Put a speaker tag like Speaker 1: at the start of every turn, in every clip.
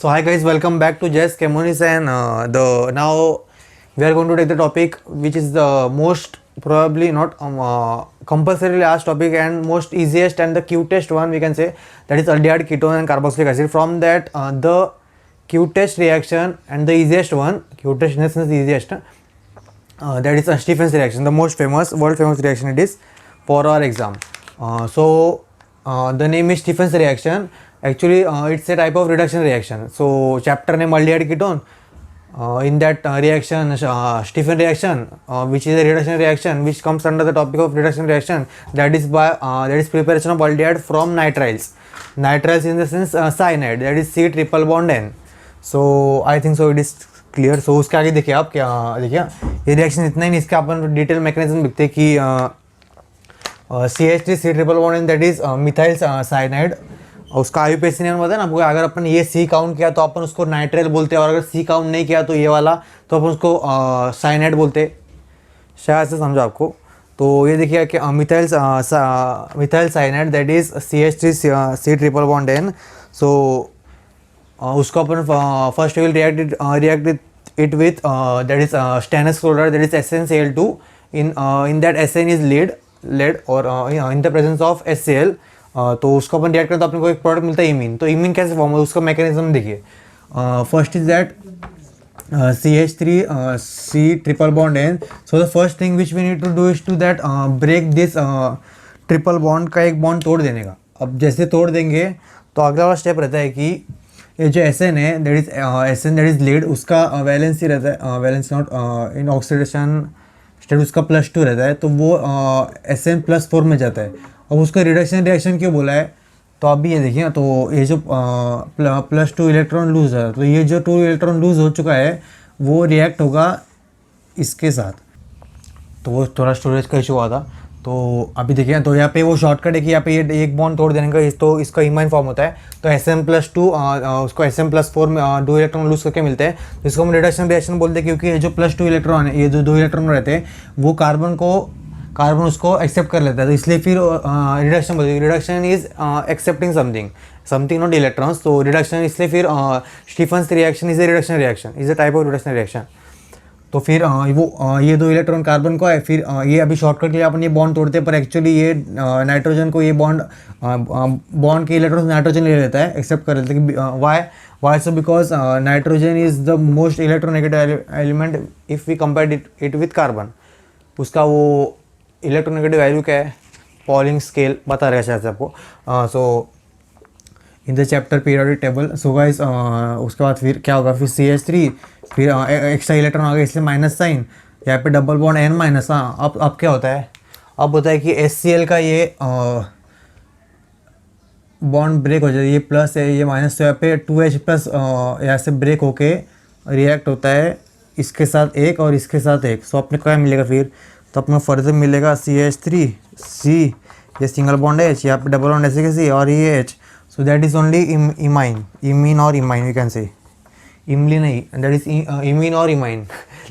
Speaker 1: So hi guys, welcome back to Jess Chemonis, and now we are going to take the topic which is the most probably not compulsorily asked topic and most easiest and the cutest one, we can say, that is aldehyde ketone and carboxylic acid. From that the cutest reaction and the easiest one, cutest in the sense the easiest, that is a Stephen's reaction, the most famous, world famous reaction it is for our exam. The name is Stephen's reaction. Actually it's a type of reduction reaction. So chapter name aldehyde ketone. In that reaction, Stephen reaction, which is a reduction reaction which comes under the topic of reduction reaction, that is preparation of aldehyde from nitriles. Nitriles in the sense cyanide, that is C triple bond N. So I think so it is clear. So उसके आगे देखिए आप, क्या देखिए ये reaction इतना ही नहीं, इसका अपन डिटेल मैकेनिज्म लिखते हैं कि CH3 C triple bond and that is methyl cyanide. उसका IUPAC ने बताया ना आपको, अगर अपन ये C काउंट किया तो अपन उसको नाइट्रेल बोलते हैं, और अगर C काउंट नहीं किया तो ये वाला तो अपन उसको साइनाइड बोलते. शायद से समझा आपको. तो ये देखिए कि methyl cyanide that is CH3 C triple bond N. So उसको अपन first will react it with that is stannous chloride, that is SnCl2. In that Sn is lead or in the presence of HCl. तो उसको अपन react करें तो अपने को एक product मिलता है इमीन. तो इमीन कैसे फॉर्म होता है, उसका मैकेनिज्म देखिए. First is that CH3 C triple bond N. So the first thing which we need to do is to that break this triple bond का एक बॉन्ड तोड़ देने का. अब जैसे तोड़ देंगे तो अगला वाला स्टेप रहता है कि ये जो Sn है that is Sn that is lead, उसका वैलेंसी रहता है, valency not in oxidation state उसका +2 रहता है, तो वो Sn +4 में जाता है. अब उसका रिडक्शन रिएक्शन क्यों बोला है, तो अभी ये देखिए. तो ये जो +2 इलेक्ट्रॉन लूज है, तो ये जो 2 इलेक्ट्रॉन लूज हो चुका है वो रिएक्ट होगा इसके साथ. तो वो थोड़ा स्टोरेज का इशू हुआ था. तो अभी देखिए, तो यहाँ पे वो शॉर्टकट है कि यहाँ पे ये एक बॉन्ड तोड़ देने का, तो इसका इमाइन फॉर्म होता है. तो Sn+2 उसको Sn+4 में 2 इलेक्ट्रॉन लूज करके मिलते हैं. तो इसको हम रिडक्शन रिएक्शन बोलते हैं, क्योंकि ये जो +2 इलेक्ट्रॉन है, ये जो 2 इलेक्ट्रॉन रहते हैं वो कार्बन उसको एक्सेप्ट कर लेता है. तो इसलिए फिर रिडक्शन बोलते हैं. Reduction is accepting something not electrons. तो रिडक्शन, इसलिए फिर Stephens reaction is a reduction reaction, is a type of reduction reaction. तो फिर ये 2 इलेक्ट्रॉन कार्बन को है, फिर ये अभी शॉर्टकट के लिए अपन ये बॉन्ड तोड़ते हैं, पर एक्चुअली ये नाइट्रोजन को, ये बॉन्ड के इलेक्ट्रॉन नाइट्रोजन ले लेता है, एक्सेप्ट कर लेता है. Why so because nitrogen is the most electronegative element if we compare it with carbon. उसका वो इलेक्ट्रोनेगेटिव वैल्यू क्या है, पॉलिंग स्केल बता रहेगा शायद से आपको. So in the chapter periodic table. So guys उसके बाद फिर क्या होगा, फिर CH3, फिर एक्स्ट्रा इलेक्ट्रॉन आ गया इसलिए माइनस साइन, यहाँ पे डबल बॉन्ड N माइनस. हाँ, अब क्या होता है, अब होता है कि HCl का ये बॉन्ड ब्रेक हो जाता है, ये प्लस है ये माइनस, तो यहाँ पे 2H प्लस यहाँ से ब्रेक होके रिएक्ट होता है इसके साथ एक और इसके साथ एक. सो अपने को क्या मिलेगा फिर, तो अपने फर्दर मिलेगा CH3 C, ये सिंगल बॉन्ड H, यहाँ पे डबल बॉन्ड ऐसे के C और ये H. So that is only imine or imine we can say. Imli nahi, that is imine or imine.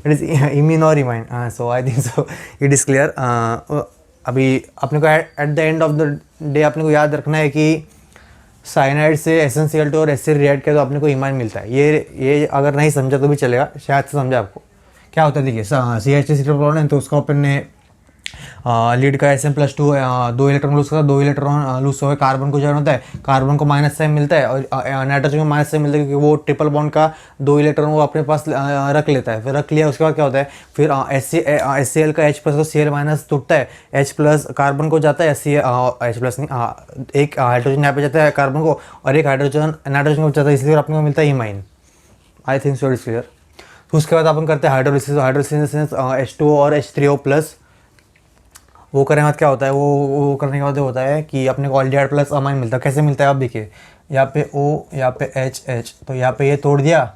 Speaker 1: That is imine or imine. So I think so it is clear. अभी अपने को at the end of the day अपने को याद रखना है कि cyanide से SnCl2 और HCl रिएक्ट किया तो अपने को इमाइन मिलता है. ये अगर नहीं समझा तो भी चलेगा, शायद से समझा आपको. क्या होता है देखिए, CH3 ट्रिपल बॉन्ड है, तो उसका अपन ने लीड का Sn+2 2 इलेक्ट्रॉन लूज का, 2 इलेक्ट्रॉन लूज हो गए, कार्बन को जो होता है, कार्बन को माइनस साइन मिलता है और नाइट्रोजन को माइनस साइन मिलता है, क्योंकि वो ट्रिपल बॉन्ड का 2 इलेक्ट्रॉन वो अपने पास रख लेता है. फिर रख लिया, उसके बाद क्या होता है, फिर HCl का H+ तो Cl- टूटता है, H+ कार्बन को जाता है, H+ नहीं, एक हाइड्रोजन यहाँ पे जाता है कार्बन को, और एक हाइड्रोजन नाइट्रोजन को जाता है, इसलिए अपने को मिलता है imine. I think so it is clear. तो उसके बाद अपन करते हैं हाइड्रोलिसिस H2O और H3O+. वो करने के बाद क्या होता है, वो करने के बाद होता है कि अपने को aldehyde प्लस अमाइन मिलता है. कैसे मिलता है आप देखिए, यहाँ पे O, यहाँ पे H, तो यहाँ पे ये तोड़ दिया,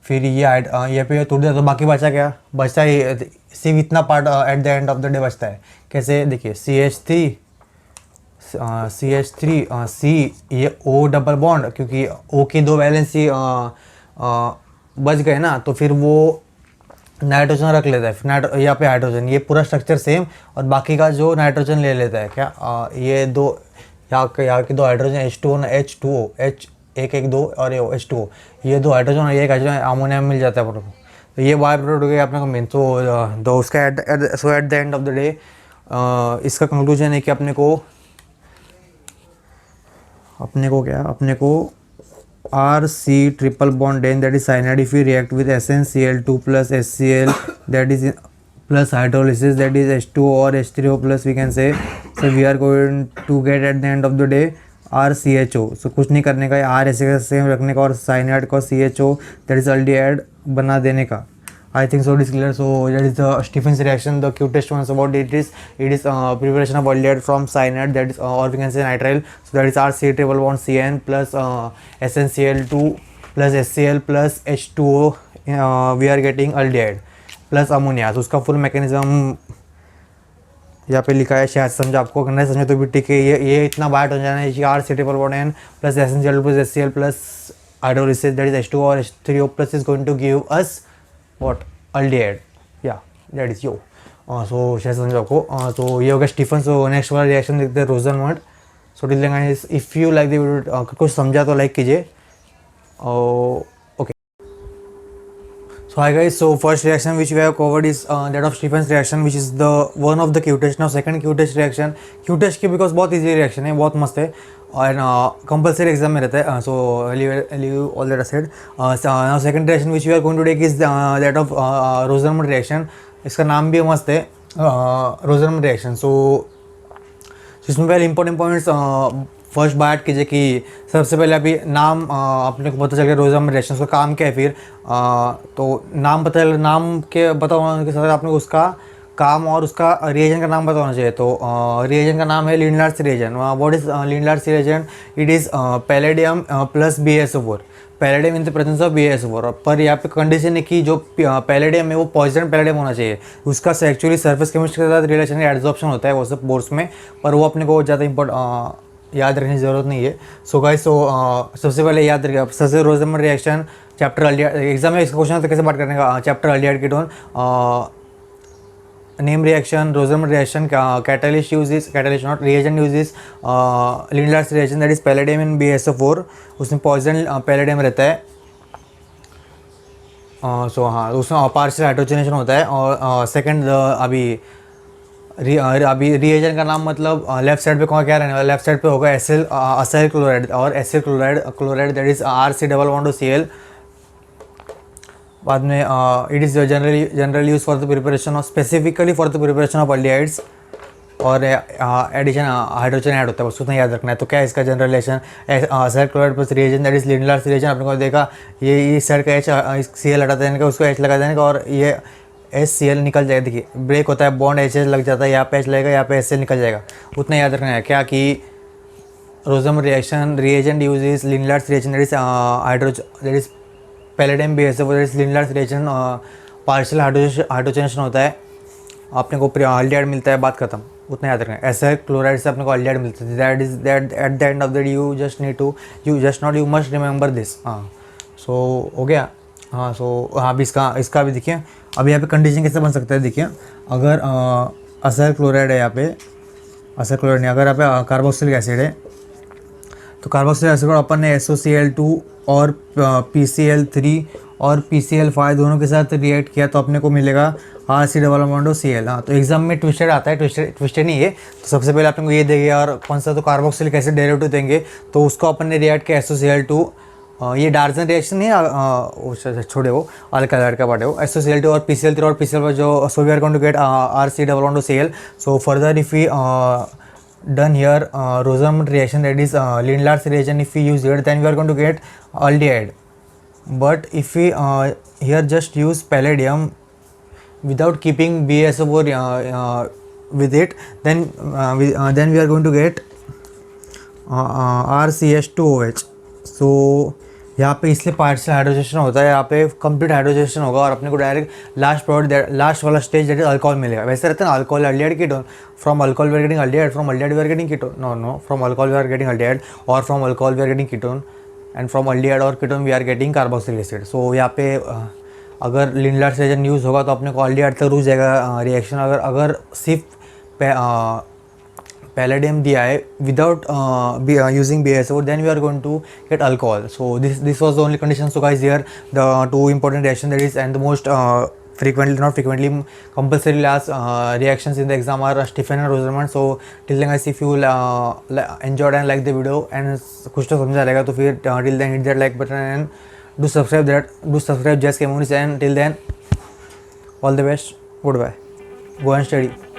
Speaker 1: फिर ये पे ये तोड़ दिया, तो बाकी बचा क्या, बचता है सिर्फ इतना part eight the end of the day बचता है. कैसे देखिए, CH3 C, ये O डबल बॉन्ड, क्योंकि O की 2 वैलेंसी बच गए ना, तो फिर वो नाइट्रोजन रख लेता है. फिर यहाँ पे हाइड्रोजन, ये पूरा स्ट्रक्चर सेम, और बाकी का जो नाइट्रोजन ले लेता है क्या, ये 2 यहाँ के 2 हाइड्रोजन H2O ना H2O एक एक दो और ये H2O, ये दो हाइड्रोजन और ये एक हाइड्रोजन अमोनिया मिल जाता है अपने को। तो ये बाय प्रोडक्ट हो गया अपने को मेन। तो उसका so at the end of the day इसका कंक्लूजन है कि अपने को R C triple bond N that is cyanide if you react with SnCl2 plus HCl that is plus hydrolysis that is H2O और H3O plus we can say so we are going to get at the end of the day RCHO। So कुछ नहीं करने का, are ऐसे का same रखने का और साइनाइड को CHO दैट इज अल्डिहाइड बना देने का। I think so it is clear. So that is the Stephen's reaction. The cutest ones about it is preparation of aldehyde from cyanide, that is or we can say nitrile. So that is RC triple bond CN plus SnCl2 plus HCl plus H2O. We are getting aldehyde plus ammonia. So उसका full mechanism यहाँ पे लिखा है, शायद समझ आपको करना है, समझे तो भी ठीक है। ये इतना बाइट हो जाना है कि RC triple bond N plus SnCl2 plus HCl plus hydrolysis that is H2O or H3O plus is going to give us what aldehyde, yeah that is yo। so शायद समझो आपको। तो ये हो गया स्टीफन। सो नेक्स्ट वाला reaction देखते हैं, Rosenmund. So till then guys if you like the video, कुछ समझा तो लाइक कीजिए। Okay, so hi guys, so first reaction which we have covered is that of Stephen's reaction, which is the one of the cutest। now second cutest reaction, cutest की because बहुत easy reaction है, बहुत मस्त है और compulsory exam में रहता है। So leave all that aside. Now second reaction which we are going to take is that of Rosenmund reaction. इसका नाम भी मस्त है, रोजनमड रिएक्शन। सो इसमें पहले इंपॉर्टेंट पॉइंट्स फर्स्ट बात कीजिए कि सबसे पहले अभी नाम अपने को पता चल गया रोजनमड रिएक्शन, उसका काम क्या है। फिर तो नाम पता चल, नाम के पता होने के साथ आपने उसका काम और उसका रिएजेंट का नाम बताना चाहिए। तो रिएजेंट का नाम है Lindlar's reagent. What is Lindlar's reagent? It is palladium plus BaSO4, palladium in the presence of BaSO4। पर यहाँ पे कंडीशन है कि जो पैलेडियम है वो पॉइजन पैलेडियम होना चाहिए। उसका एक्चुअली सरफेस केमिस्ट्री के साथ रिलेशन एड्सॉर्प्शन होता है वो सब बोर्ड्स में, पर वो अपने को ज़्यादा याद रखने की ज़रूरत नहीं है। सो गाइस, सबसे पहले याद रखिए सबसे रोजनमड रिएक्शन चैप्टर अल्डिहाइड एग्जाम में इसका क्वेश्चन तो कैसे बात करने का। Chapter aldehyde ketone, name reaction, Rosenmund reaction, catalyst uses, catalyst not reagent uses Lindlar's reaction, that is palladium in BaSO4। उसमें पॉइजन पैलेडियम रहता है। सो हाँ, उसमें पार्शियल हाइड्रोजनेशन होता है। और सेकंड अभी रिएजेंट का नाम मतलब लेफ्ट साइड पे कौन क्या रहने वाला, लेफ्ट साइड पे होगा असाइल क्लोराइड और acyl chloride that is RC double bond CL। बाद में it is generally use for the preparation of, specifically for the preparation of aldehydes. और एडिशन हाइड्रोजन ऐड होता है, बस उतना याद रखना है। तो क्या है इसका general relation? Acyl chloride plus reagent that is Lindlar's reagent. आपने को देखा ये इस साइड का HCl हटा देने का, उसको H लगा देने का और ये HCl निकल जाएगा। देखिए ब्रेक होता है, बॉन्ड HH लग जाता है, यहाँ पे H लगेगा, यहाँ पे HCl निकल जाएगा। उतना याद रखना है क्या कि Rosenmund reaction reagent use is Lindlar's reagent that is hydrogen that is palladium BaSO4 Lindlar's reaction. Partial hydrogenation होता है, अपने को अल्डिहाइड मिलता है, बात खत्म। उतना याद रखना है। एसिल क्लोराइड से अपने को अल्डिहाइड मिलता है। That is that at the end of the day you just need to you must remember this. हाँ, सो हो गया। हाँ, सो हाँ अभी इसका भी देखिए। अब यहाँ पे कंडीशन कैसे बन सकता है, देखिए अगर असाइल क्लोराइड है, यहाँ पे असाइल क्लोराइड नहीं, अगर यहाँ पे कार्बोक्सिलिक एसिड है तो कार्बोक्सिलिक एसिड को अपन ने SOCl2 और PCl3 और PCl5 दोनों के साथ रिएक्ट किया तो अपने को मिलेगा RC डबल बॉन्ड CL। हाँ, तो एग्जाम में ट्विस्टेड आता है, ट्विस्टेड नहीं है। तो सबसे पहले अपने को ये देंगे और कौन सा तो कार्बोक्सिलिक एसिड डेरिवेटिव देंगे, तो उसको अपन ने रिएक्ट किया SOCl2। ये डार्जन रिएक्शन नहीं है, छोड़े वो अल्काइड का पार्ट है वो, SOCl2 और PCl3 और PCl5 जो so we are going to get RC double bond CL। So further if we done here Rosenmund reaction, that is Lindlar's reaction, if we use it then we are going to get aldehyde। but if we here just use palladium without keeping BaSO4 with it, then we are going to get RCH2OH। so यहाँ पे इसलिए partial hydrogenation होता है, यहाँ पे complete hydrogenation होगा और अपने को डायरेक्ट लास्ट वाला स्टेज दैट इज अल्कोहल मिलेगा। वैसे रहता है ना alcohol aldehyde ketone, from alcohol we are getting aldehyde, from aldehyde we are getting ketone, no from alcohol we are getting aldehyde और from alcohol we are getting ketone and from aldehyde और ketone we are getting carboxylic acid. So यहाँ पे अगर Lindlar's reagent use होगा तो अपने को aldehyde तक रुक जाएगा रिएक्शन। अगर सिर्फ पैलेडियम दिया है without using BaSO, then we are going to get alcohol. So this was the only condition. So guys, here the two important reaction that is, and the most frequently, not frequently, compulsory last reactions in the exam are Stephen and Rosamond. So till then guys, if you enjoyed and like the video and कुछ तो समझा रहेगा तो फिर till then hit that like button and do subscribe Just Memories, and till then all the best, goodbye, go and study.